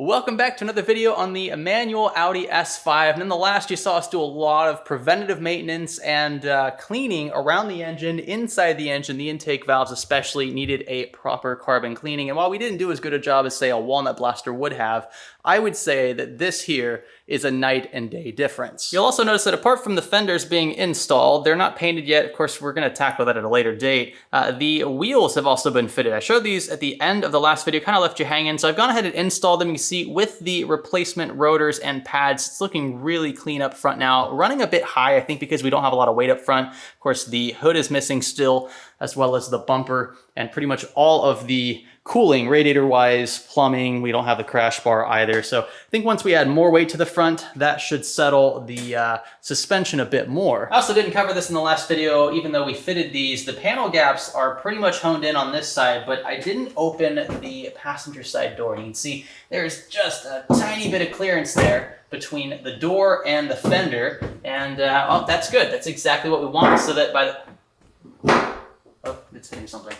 Welcome back to another video on the manual Audi S5. And in the last, you saw us do a lot of preventative maintenance and cleaning around the engine, inside the engine. The intake valves especially needed a proper carbon cleaning. And while we didn't do as good a job as, say, a walnut blaster would have, I would say that this here is a night and day difference. You'll also notice that apart from the fenders being installed, they're not painted yet. Of course, we're gonna tackle that at a later date. The wheels have also been fitted. I showed these at the end of the last video, kind of left you hanging. So I've gone ahead and installed them. You see with the replacement rotors and pads, it's looking really clean up front now. Running a bit high, I think, because we don't have a lot of weight up front. Of course, the hood is missing still, as well as the bumper and pretty much all of the cooling, radiator-wise, plumbing. We don't have the crash bar either. So I think once we add more weight to the front, that should settle the suspension a bit more. I also didn't cover this in the last video, even though we fitted these. The panel gaps are pretty much honed in on this side, but I didn't open the passenger side door. You can see there's just a tiny bit of clearance there between the door and the fender. And well, that's good. That's exactly what we want, so that by the... Oh, it's hitting something.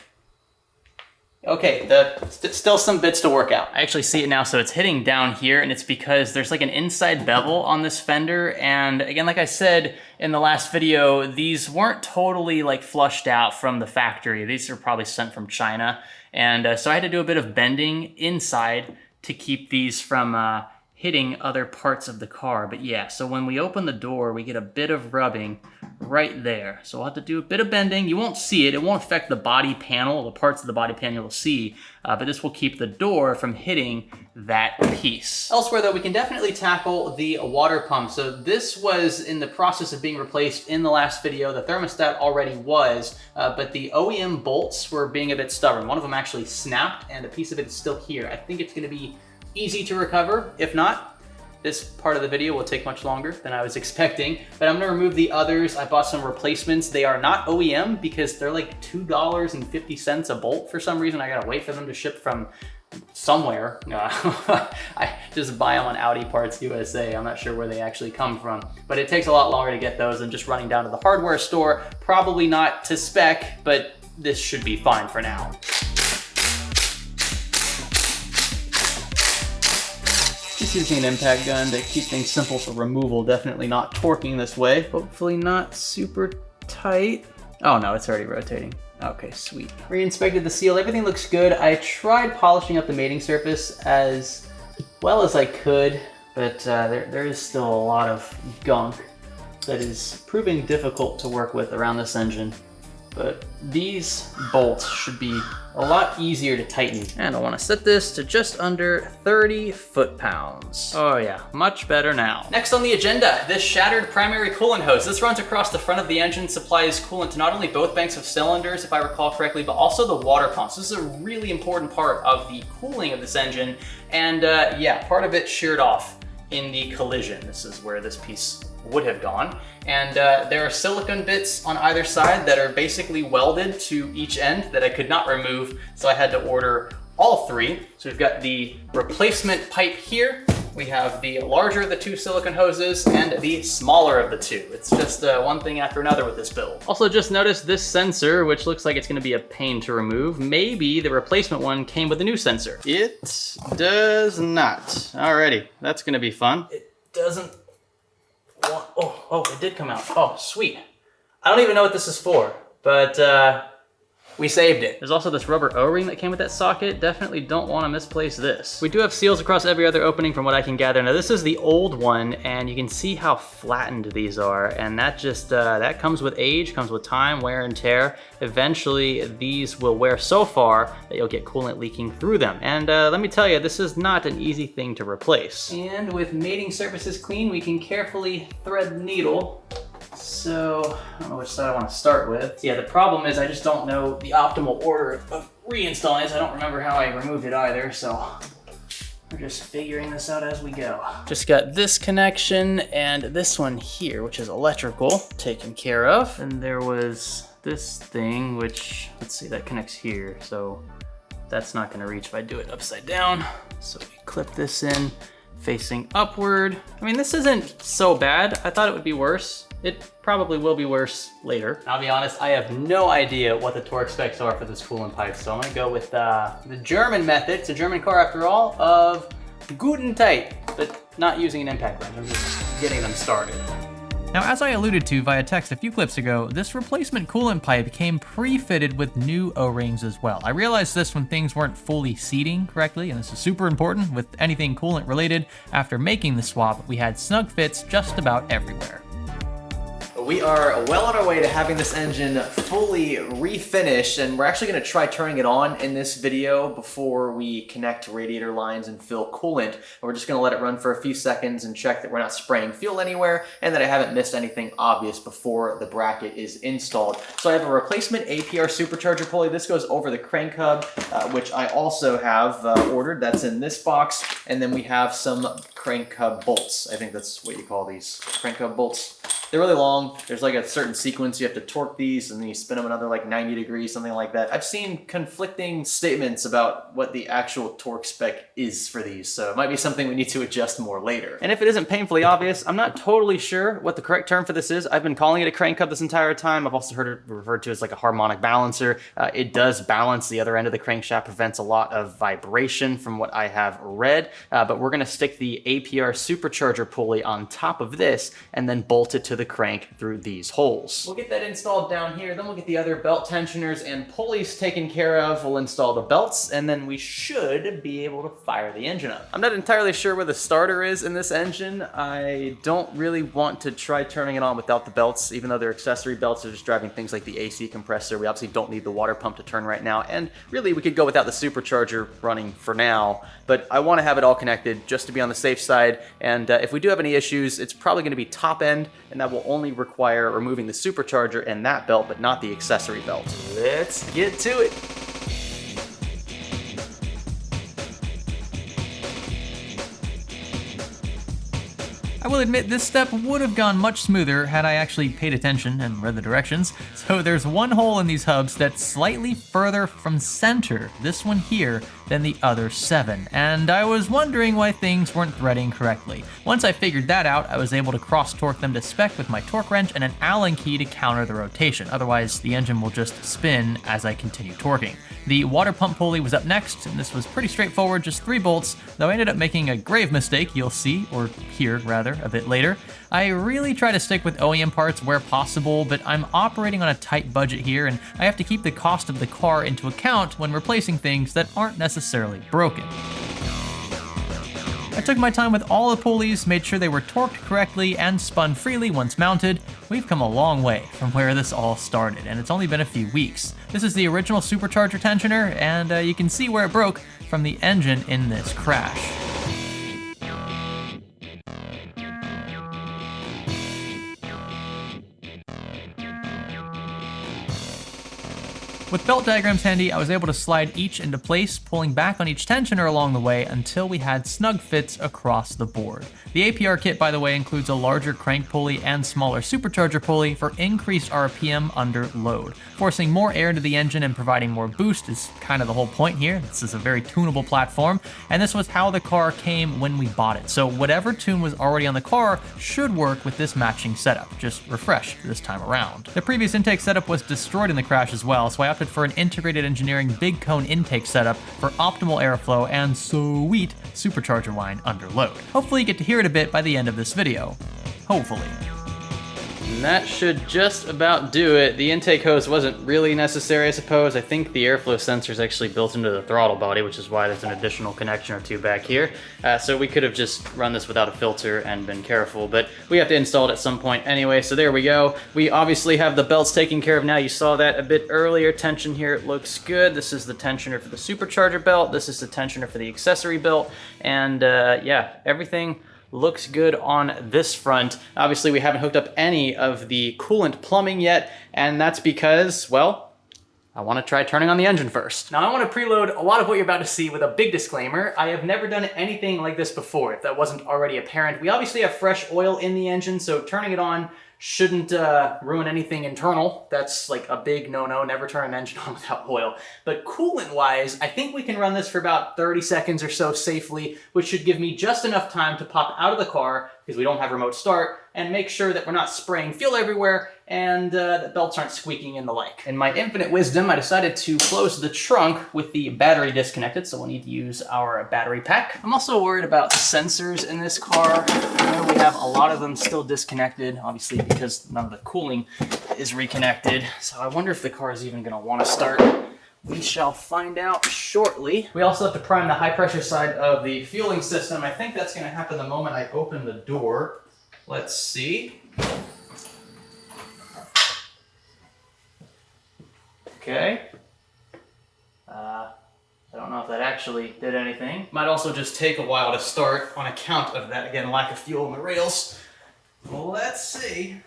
Okay, still some bits to work out. I actually see it now, so it's hitting down here, and it's because there's like an inside bevel on this fender. And again, like I said in the last video, these weren't totally like flushed out from the factory. These are probably sent from China. And so I had to do a bit of bending inside to keep these from hitting other parts of the car. But yeah, so when we open the door, we get a bit of rubbing right there. So we'll have to do a bit of bending. You won't see it. It won't affect the body panel, the parts of the body panel you'll see, but this will keep the door from hitting that piece. Elsewhere though, we can definitely tackle the water pump. So this was in the process of being replaced in the last video. The thermostat already was, but the OEM bolts were being a bit stubborn. One of them actually snapped and a piece of it is still here. I think it's gonna be easy to recover. If not, this part of the video will take much longer than I was expecting, but I'm gonna remove the others. I bought some replacements. They are not OEM because they're like $2.50 a bolt for some reason. I gotta wait for them to ship from somewhere. I just buy them on Audi Parts USA. I'm not sure where they actually come from, but it takes a lot longer to get those than just running down to the hardware store. Probably not to spec, but this should be fine for now. Just using an impact gun to keep things simple for removal, definitely not torquing this way. Hopefully not super tight. Oh no, it's already rotating. Okay, sweet. Re-inspected the seal, everything looks good. I tried polishing up the mating surface as well as I could, but there is still a lot of gunk that is proving difficult to work with around this engine. But these bolts should be a lot easier to tighten. And I want to set this to just under 30 foot-pounds. Oh yeah, much better now. Next on the agenda, this shattered primary coolant hose. This runs across the front of the engine, supplies coolant to not only both banks of cylinders, if I recall correctly, but also the water pumps. This is a really important part of the cooling of this engine. And yeah, part of it sheared off in the collision. This is where this piece would have gone. And there are silicone bits on either side that are basically welded to each end that I could not remove, so I had to order all three. So we've got the replacement pipe here, we have the larger of the two silicone hoses, and the smaller of the two. It's just one thing after another with this build. Also just noticed this sensor, which looks like it's gonna be a pain to remove. Maybe the replacement one came with a new sensor. It does not. Alrighty, that's gonna be fun. It doesn't. Oh, it did come out. Oh, sweet. I don't even know what this is for, but we saved it. There's also this rubber O-ring that came with that socket. Definitely don't want to misplace this. We do have seals across every other opening from what I can gather. Now this is the old one, and you can see how flattened these are, and that just, that comes with age, comes with time, wear and tear. Eventually, these will wear so far that you'll get coolant leaking through them. And let me tell you, this is not an easy thing to replace. And with mating surfaces clean, we can carefully thread the needle. So, I don't know which side I want to start with. Yeah, the problem is I just don't know the optimal order of reinstalling this. I don't remember how I removed it either, so we're just figuring this out as we go. Just got this connection and this one here, which is electrical, taken care of. And there was this thing, which, let's see, that connects here. So that's not gonna reach if I do it upside down. So we clip this in facing upward. I mean, this isn't so bad. I thought it would be worse. It probably will be worse later. I'll be honest, I have no idea what the torque specs are for this coolant pipe, so I'm gonna go with the German method, it's a German car after all, of good and tight, but not using an impact wrench. I'm just getting them started. Now, as I alluded to via text a few clips ago, this replacement coolant pipe came pre-fitted with new O-rings as well. I realized this when things weren't fully seating correctly, and this is super important with anything coolant related. After making the swap, we had snug fits just about everywhere. We are well on our way to having this engine fully refinished, and we're actually going to try turning it on in this video before we connect radiator lines and fill coolant. And we're just going to let it run for a few seconds and check that we're not spraying fuel anywhere and that I haven't missed anything obvious before the bracket is installed. So I have a replacement APR supercharger pulley. This goes over the crank hub, which I also have ordered. That's in this box. And then we have some crank hub bolts. I think that's what you call these, crank hub bolts. They're really long. There's like a certain sequence you have to torque these, and then you spin them another like 90 degrees, something like that. I've seen conflicting statements about what the actual torque spec is for these, so it might be something we need to adjust more later. And if it isn't painfully obvious, I'm not totally sure what the correct term for this is. I've been calling it a crank hub this entire time. I've also heard it referred to as like a harmonic balancer. It does balance the other end of the crankshaft, prevents a lot of vibration from what I have read, but we're gonna stick the APR supercharger pulley on top of this and then bolt it to the crank through these holes. We'll get that installed down here, then we'll get the other belt tensioners and pulleys taken care of. We'll install the belts, and then we should be able to fire the engine up. I'm not entirely sure where the starter is in this engine. I don't really want to try turning it on without the belts, even though they're accessory belts. They're just driving things like the AC compressor. We obviously don't need the water pump to turn right now, and really we could go without the supercharger running for now, but I want to have it all connected just to be on the safe side, and if we do have any issues, it's probably going to be top end, and that will only require removing the supercharger and that belt, but not the accessory belt. Let's get to it. I will admit this step would have gone much smoother had I actually paid attention and read the directions. So there's one hole in these hubs that's slightly further from center, this one here, than the other 7, and I was wondering why things weren't threading correctly. Once I figured that out, I was able to cross-torque them to spec with my torque wrench and an Allen key to counter the rotation, otherwise the engine will just spin as I continue torquing. The water pump pulley was up next, and this was pretty straightforward, just 3 bolts, though I ended up making a grave mistake you'll see, or hear rather, a bit later. I really try to stick with OEM parts where possible, but I'm operating on a tight budget here, and I have to keep the cost of the car into account when replacing things that aren't necessarily broken. I took my time with all the pulleys, made sure they were torqued correctly and spun freely once mounted. We've come a long way from where this all started, and it's only been a few weeks. This is the original supercharger tensioner, and you can see where it broke from the engine in this crash. With belt diagrams handy, I was able to slide each into place, pulling back on each tensioner along the way until we had snug fits across the board. The APR kit, by the way, includes a larger crank pulley and smaller supercharger pulley for increased RPM under load. Forcing more air into the engine and providing more boost is kind of the whole point here. This is a very tunable platform, and this was how the car came when we bought it. So whatever tune was already on the car should work with this matching setup, just refreshed this time around. The previous intake setup was destroyed in the crash as well, so I opted for an integrated engineering big cone intake setup for optimal airflow and sweet supercharger line under load. Hopefully you get to hear it a bit by the end of this video. Hopefully. And that should just about do it. The intake hose wasn't really necessary, I suppose. I think the airflow sensor is actually built into the throttle body, which is why there's an additional connection or two back here. So we could have just run this without a filter and been careful, but we have to install it at some point anyway, so there we go. We obviously have the belts taken care of now. You saw that a bit earlier. Tension here, it looks good. This is the tensioner for the supercharger belt. This is the tensioner for the accessory belt. And yeah, everything looks good on this front. Obviously, we haven't hooked up any of the coolant plumbing yet, and that's because, well, I want to try turning on the engine first. Now, I want to preload a lot of what you're about to see with a big disclaimer. I have never done anything like this before, if that wasn't already apparent. We obviously have fresh oil in the engine, so turning it on Shouldn't ruin anything internal. That's like a big no-no. Never turn an engine on without oil. But coolant-wise, I think we can run this for about 30 seconds or so safely, which should give me just enough time to pop out of the car, because we don't have remote start, and make sure that we're not spraying fuel everywhere and the belts aren't squeaking and the like. In my infinite wisdom, I decided to close the trunk with the battery disconnected, so we'll need to use our battery pack. I'm also worried about sensors in this car. I know we have a lot of them still disconnected, obviously because none of the cooling is reconnected. So I wonder if the car is even gonna wanna start. We shall find out shortly. We also have to prime the high pressure side of the fueling system. I think that's gonna happen the moment I open the door. Let's see. Okay. I don't know if that actually did anything. Might also just take a while to start on account of that, again, lack of fuel in the rails. Well, let's see.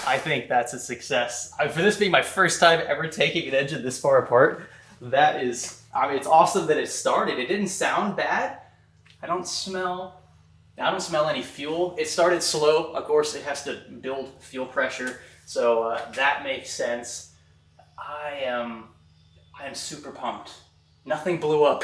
I think that's a success. For this being my first time ever taking an engine this far apart, that is, I mean, it's awesome that it started. It didn't sound bad. I don't smell any fuel. It started slow. Of course, it has to build fuel pressure, so that makes sense. I am super pumped. Nothing blew up.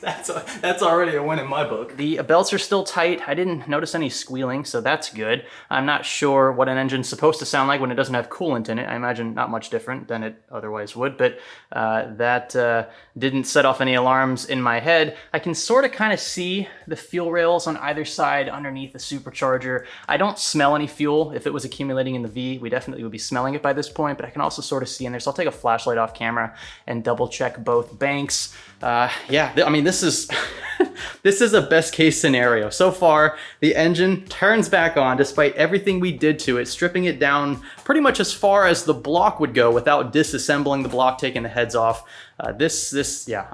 That's already a win in my book. The belts are still tight. I didn't notice any squealing, so that's good. I'm not sure what an engine's supposed to sound like when it doesn't have coolant in it. I imagine not much different than it otherwise would, but that didn't set off any alarms in my head. I can sort of kind of see the fuel rails on either side underneath the supercharger. I don't smell any fuel. If it was accumulating in the V, we definitely would be smelling it by this point, but I can also sort of see in there. So I'll take a flashlight off camera and double check both banks. Yeah, I mean, this is this is a best case scenario. So far, the engine turns back on despite everything we did to it, stripping it down pretty much as far as the block would go without disassembling the block, taking the heads off. Yeah,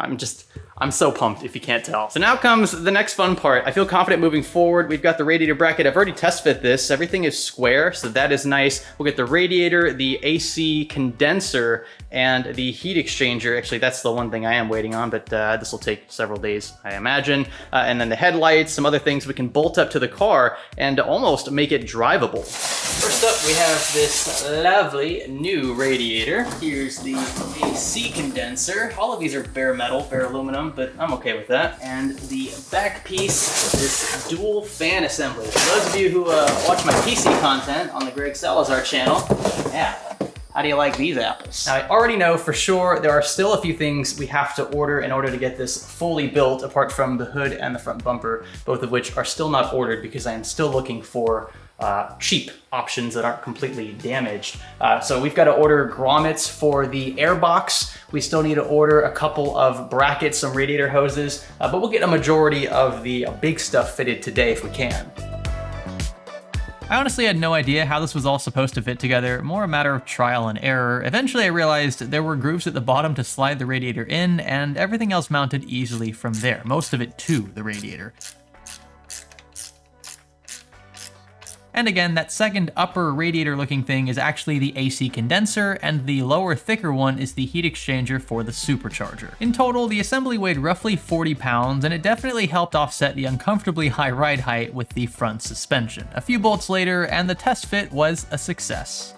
I'm so pumped if you can't tell. So now comes the next fun part. I feel confident moving forward. We've got the radiator bracket. I've already test fit this. Everything is square, so that is nice. We'll get the radiator, the AC condenser, and the heat exchanger. Actually, that's the one thing I am waiting on, but this will take several days, I imagine. And then the headlights, some other things we can bolt up to the car and almost make it drivable. First up, we have this lovely new radiator. Here's the AC condenser. All of these are bare metal, bare aluminum, but I'm okay with that. And the back piece, this dual fan assembly. For those of you who watch my PC content on the Greg Salazar channel, yeah, how do you like these apples? Now, I already know for sure there are still a few things we have to order in order to get this fully built, apart from the hood and the front bumper, both of which are still not ordered because I am still looking for cheap options that aren't completely damaged. So we've got to order grommets for the airbox. We still need to order a couple of brackets, some radiator hoses, but we'll get a majority of the big stuff fitted today if we can. I honestly had no idea how this was all supposed to fit together, more a matter of trial and error. Eventually I realized there were grooves at the bottom to slide the radiator in, and everything else mounted easily from there, most of it to the radiator. And again, that second upper radiator looking thing is actually the AC condenser, and the lower thicker one is the heat exchanger for the supercharger. In total, the assembly weighed roughly 40 pounds, and it definitely helped offset the uncomfortably high ride height with the front suspension. A few bolts later, and the test fit was a success.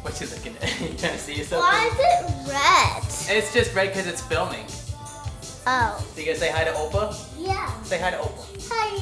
What you looking at? You trying to see yourself? Why is it red? It's just red because it's filming. Oh. So you gonna say hi to Opa? Yeah. Say hi to Opa. Hi.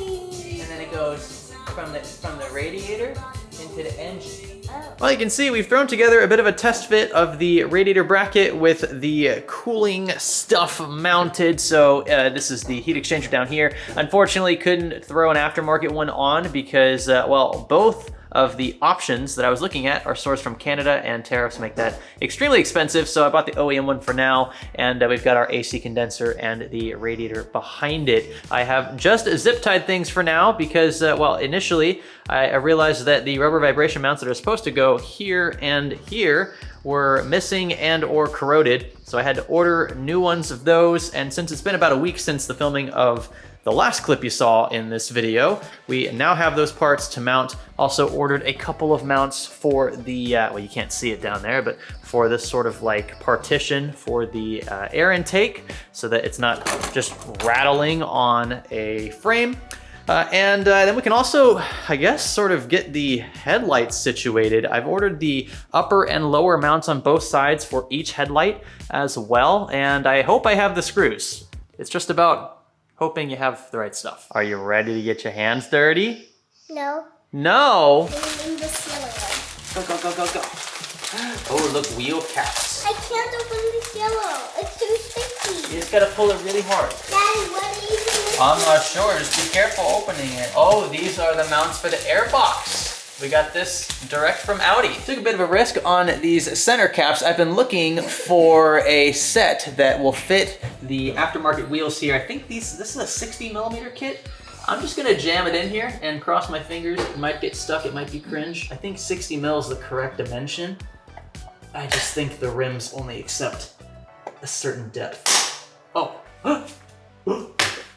And then it goes from the radiator into the engine. Well, you can see we've thrown together a bit of a test fit of the radiator bracket with the cooling stuff mounted. So this is the heat exchanger down here. Unfortunately, couldn't throw an aftermarket one on because, well, both of the options that I was looking at are sourced from Canada, and tariffs make that extremely expensive. So I bought the OEM one for now, and we've got our AC condenser and the radiator behind it. I have just zip tied things for now because, well, initially I realized that the rubber vibration mounts that are supposed to go here and here were missing and or corroded. So I had to order new ones of those. And since it's been about a week since the filming of the last clip you saw in this video, we now have those parts to mount. Also ordered a couple of mounts for the, well, you can't see it down there, but for this sort of like partition for the air intake so that it's not just rattling on a frame. And then we can also, I guess, sort of get the headlights situated. I've ordered the upper and lower mounts on both sides for each headlight as well, and I hope I have the screws. It's just about hoping you have the right stuff. Are you ready to get your hands dirty? No. No? In this yellow. Go, go, go, go, go. Oh, look, wheel caps. I can't open this yellow. It's too sticky. You just gotta pull it really hard. Daddy, what are you doing? I'm not sure, just be careful opening it. Oh, these are the mounts for the air box. We got this direct from Audi. Took a bit of a risk on these center caps. I've been looking for a set that will fit the aftermarket wheels here. I think this is a 60 millimeter kit. I'm just gonna jam it in here and cross my fingers. It might get stuck, it might be cringe. I think 60 mil is the correct dimension. I just think the rims only accept a certain depth. Oh.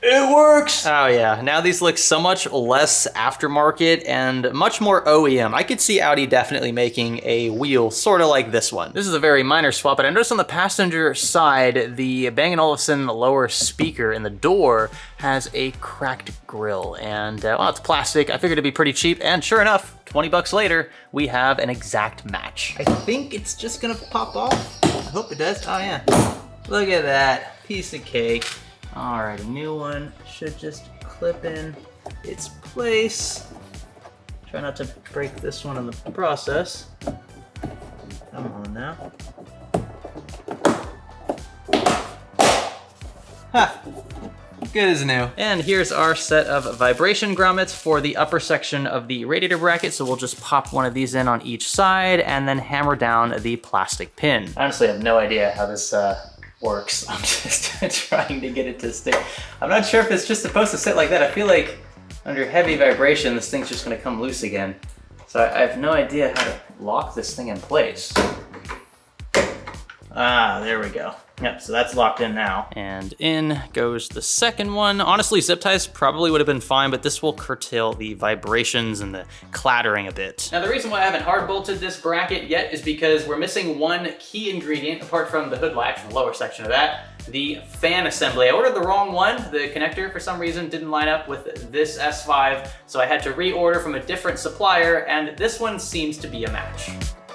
It works! Oh yeah, now these look so much less aftermarket and much more OEM. I could see Audi definitely making a wheel sort of like this one. This is a very minor swap, but I noticed on the passenger side, the Bang & Olufsen lower speaker in the door has a cracked grill. And well, it's plastic. I figured it'd be pretty cheap, and sure enough, 20 bucks later, we have an exact match. I think it's just gonna pop off. I hope it does. Oh yeah, look at that, piece of cake. All right, a new one should just clip in its place. Try not to break this one in the process. Come on now. Ha! Good as new. And here's our set of vibration grommets for the upper section of the radiator bracket. So we'll just pop one of these in on each side and then hammer down the plastic pin. Honestly, I have no idea how this works. I'm just trying to get it to stick. I'm not sure if it's just supposed to sit like that. I feel like under heavy vibration, this thing's just gonna come loose again. So I have no idea how to lock this thing in place. Ah, there we go. Yep, so that's locked in now. And in goes the second one. Honestly, zip ties probably would have been fine, but this will curtail the vibrations and the clattering a bit. Now, the reason why I haven't hard bolted this bracket yet is because we're missing one key ingredient apart from the hood latch, the lower section of that, the fan assembly. I ordered the wrong one. The connector, for some reason, didn't line up with this S5, so I had to reorder from a different supplier, and this one seems to be a match.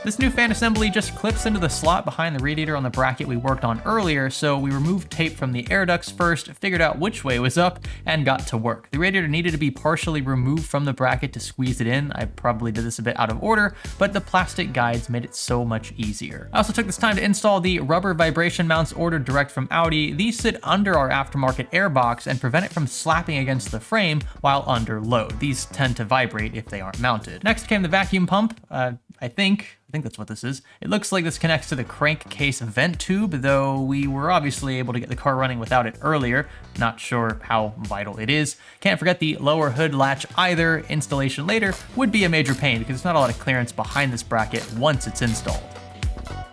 This new fan assembly just clips into the slot behind the radiator on the bracket we worked on earlier, so we removed tape from the air ducts first, figured out which way was up, and got to work. The radiator needed to be partially removed from the bracket to squeeze it in. I probably did this a bit out of order, but the plastic guides made it so much easier. I also took this time to install the rubber vibration mounts ordered direct from Audi. These sit under our aftermarket air box and prevent it from slapping against the frame while under load. These tend to vibrate if they aren't mounted. Next came the vacuum pump. I think that's what this is. It looks like this connects to the crankcase vent tube, though we were obviously able to get the car running without it earlier. Not sure how vital it is. Can't forget the lower hood latch either. Installation later would be a major pain because there's not a lot of clearance behind this bracket once it's installed.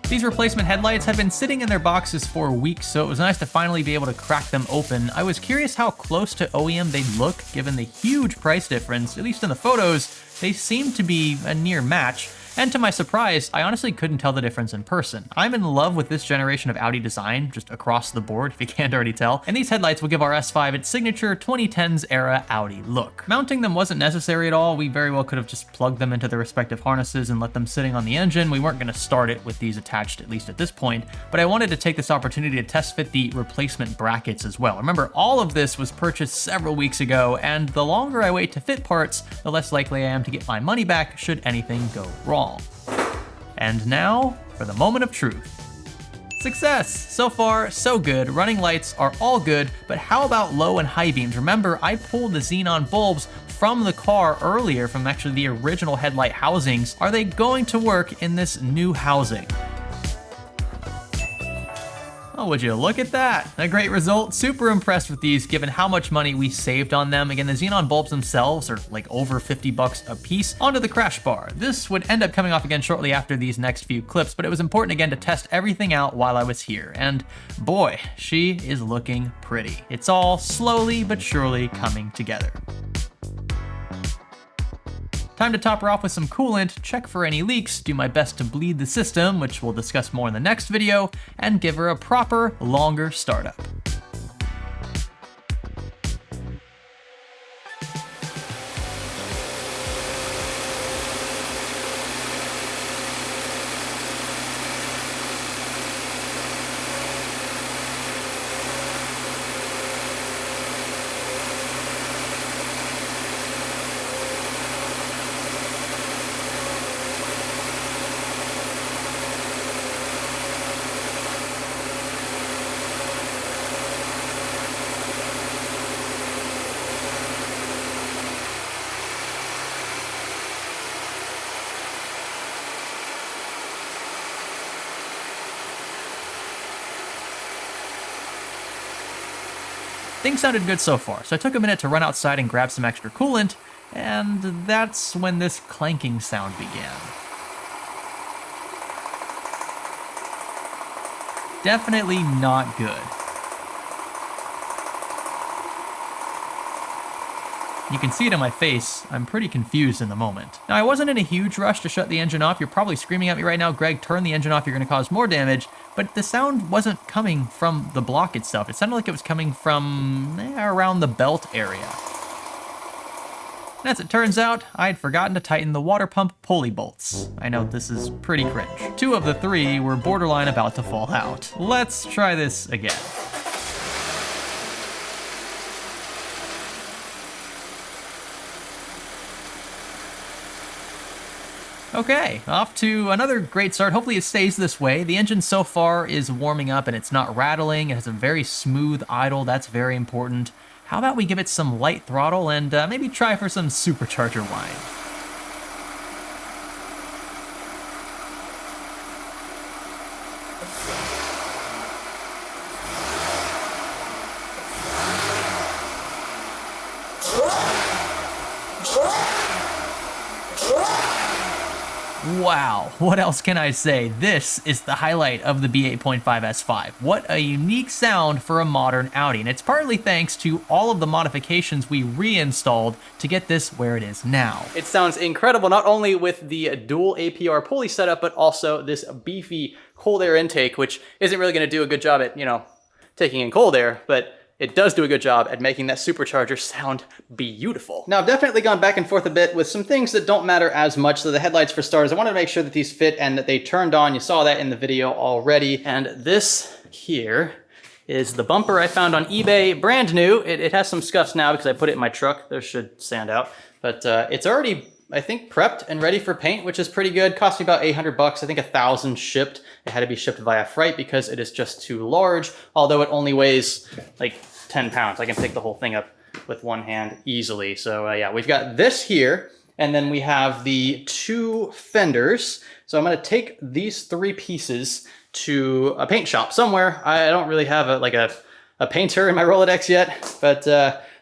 These replacement headlights had been sitting in their boxes for weeks, so it was nice to finally be able to crack them open. I was curious how close to OEM they'd look given the huge price difference. At least in the photos, they seemed to be a near match. And to my surprise, I honestly couldn't tell the difference in person. I'm in love with this generation of Audi design, just across the board, if you can't already tell. And these headlights will give our S5 its signature 2010s era Audi look. Mounting them wasn't necessary at all. We very well could have just plugged them into their respective harnesses and let them sitting on the engine. We weren't gonna start it with these attached, at least at this point, but I wanted to take this opportunity to test fit the replacement brackets as well. Remember, all of this was purchased several weeks ago, and the longer I wait to fit parts, the less likely I am to get my money back should anything go wrong. all. And now for the moment of truth. Success! So far, so good. Running lights are all good, but how about low and high beams? Remember, I pulled the xenon bulbs from the car earlier, from actually the original headlight housings. Are they going to work in this new housing? Oh, would you look at that? A great result. Super impressed with these given how much money we saved on them. Again, the xenon bulbs themselves are like over 50 bucks a piece. Onto the crash bar. This would end up coming off again shortly after these next few clips, but it was important again to test everything out while I was here. And boy, she is looking pretty. It's all slowly but surely coming together. Time to top her off with some coolant, check for any leaks, do my best to bleed the system, which we'll discuss more in the next video, and give her a proper, longer startup. Things sounded good so far, so I took a minute to run outside and grab some extra coolant, and that's when this clanking sound began. Definitely not good. You can see it in my face, I'm pretty confused in the moment. Now, I wasn't in a huge rush to shut the engine off. You're probably screaming at me right now, Greg, turn the engine off, you're gonna cause more damage. But the sound wasn't coming from the block itself. It sounded like it was coming from around the belt area. And as it turns out, I'd forgotten to tighten the water pump pulley bolts. I know this is pretty cringe. 2 of the 3 were borderline about to fall out. Let's try this again. Okay, off to another great start. Hopefully it stays this way. The engine so far is warming up and it's not rattling. It has a very smooth idle. That's very important. How about we give it some light throttle and maybe try for some supercharger whine. Wow, what else can I say? This is the highlight of the B8.5 S5. What a unique sound for a modern Audi, and it's partly thanks to all of the modifications we reinstalled to get this where it is now. It sounds incredible, not only with the dual APR pulley setup, but also this beefy cold air intake, which isn't really gonna do a good job at, taking in cold air, but it does do a good job at making that supercharger sound beautiful. Now, I've definitely gone back and forth a bit with some things that don't matter as much. So the headlights, for starters, I wanted to make sure that these fit and that they turned on. You saw that in the video already. And this here is the bumper I found on eBay, brand new. It has some scuffs now because I put it in my truck. Those should stand out. But it's already, I think, prepped and ready for paint, which is pretty good. Cost me about 800 bucks. I think 1,000 shipped. It had to be shipped via freight because it is just too large, although it only weighs like 10 pounds. I can pick the whole thing up with one hand easily. So yeah, we've got this here, and then we have the 2 fenders. So I'm gonna take these 3 pieces to a paint shop somewhere. I don't really have a painter in my Rolodex yet, but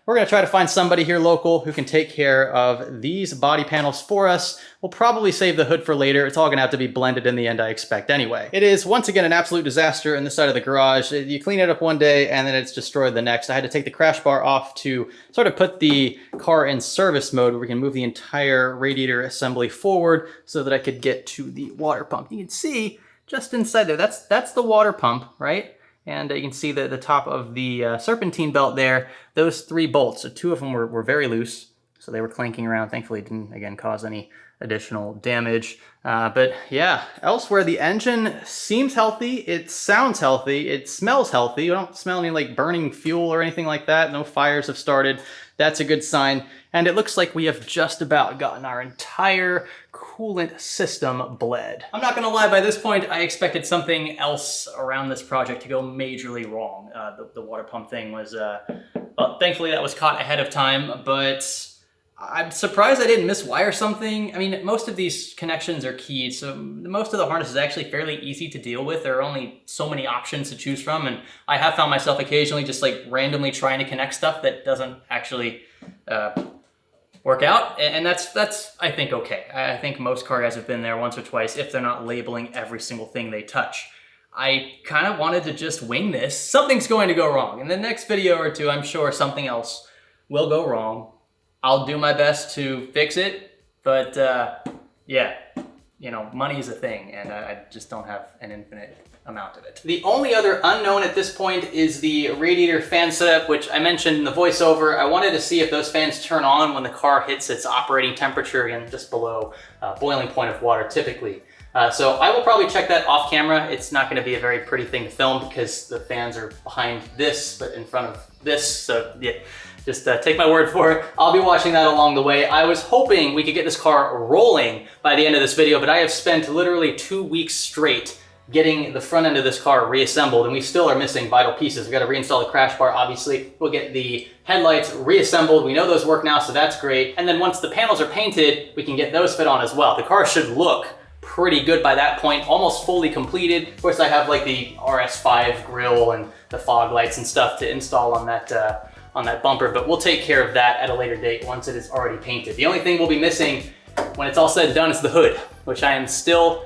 we're gonna try to find somebody here local who can take care of these body panels for us. We'll probably save the hood for later. It's all gonna have to be blended in the end, I expect anyway. It is, once again, an absolute disaster in this side of the garage. You clean it up one day and then it's destroyed the next. I had to take the crash bar off to sort of put the car in service mode where we can move the entire radiator assembly forward so that I could get to the water pump. You can see just inside there, that's the water pump, right? And you can see the top of the serpentine belt there, those 3 bolts. So 2 of them were very loose, so they were clanking around. Thankfully, it didn't, again, cause any additional damage. But yeah, elsewhere the engine seems healthy, it sounds healthy, it smells healthy. You don't smell any like burning fuel or anything like that. No fires have started. That's a good sign. And it looks like we have just about gotten our entire coolant system bled. I'm not gonna lie, by this point, I expected something else around this project to go majorly wrong. The water pump thing was, well, thankfully that was caught ahead of time, but I'm surprised I didn't miswire something. I mean, most of these connections are keyed, so most of the harness is actually fairly easy to deal with. There are only so many options to choose from, and I have found myself occasionally just like randomly trying to connect stuff that doesn't actually work out, and that's I think okay. I think most car guys have been there once or twice if they're not labeling every single thing they touch. I kind of wanted to just wing this. Something's going to go wrong. In the next video or two, I'm sure something else will go wrong. I'll do my best to fix it, but yeah, you know, money is a thing, and I just don't have an infinite amount of it. The only other unknown at this point is the radiator fan setup, which I mentioned in the voiceover. I wanted to see if those fans turn on when the car hits its operating temperature, again, just below boiling point of water typically. So I will probably check that off camera. It's not gonna be a very pretty thing to film because the fans are behind this, but in front of this, so yeah. Just take my word for it. I'll be watching that along the way. I was hoping we could get this car rolling by the end of this video, but I have spent literally 2 weeks straight getting the front end of this car reassembled, and we still are missing vital pieces. We've got to reinstall the crash bar, obviously. We'll get the headlights reassembled. We know those work now, so that's great. And then once the panels are painted, we can get those fit on as well. The car should look pretty good by that point, almost fully completed. Of course, I have like the RS5 grille and the fog lights and stuff to install on that bumper, but we'll take care of that at a later date once it is already painted. The only thing we'll be missing when it's all said and done is the hood, which I am still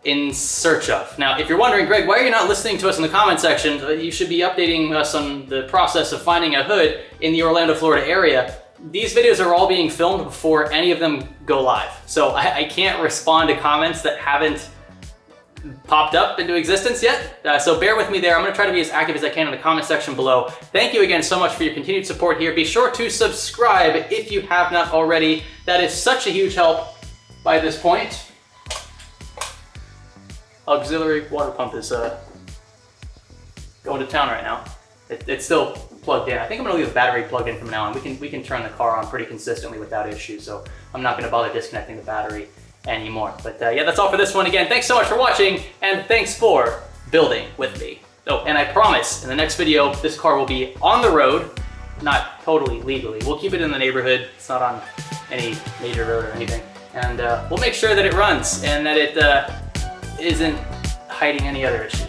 in search of. Now, if you're wondering, Greg, why are you not listening to us in the comment section? You should be updating us on the process of finding a hood in the Orlando, Florida area. These videos are all being filmed before any of them go live. So I can't respond to comments that haven't popped up into existence yet. So bear with me there. I'm gonna try to be as active as I can in the comment section below. Thank you again so much for your continued support here. Be sure to subscribe if you have not already. That is such a huge help by this point. Auxiliary water pump is going to town right now. It's still plugged in. I think I'm gonna leave the battery plugged in from now on. We can turn the car on pretty consistently without issue, so I'm not gonna bother disconnecting the battery anymore. But yeah, that's all for this one. Again, thanks so much for watching, and thanks for building with me. Oh, and I promise in the next video, this car will be on the road, not totally legally. We'll keep it in the neighborhood. It's not on any major road or anything. And we'll make sure that it runs and that it isn't hiding any other issues.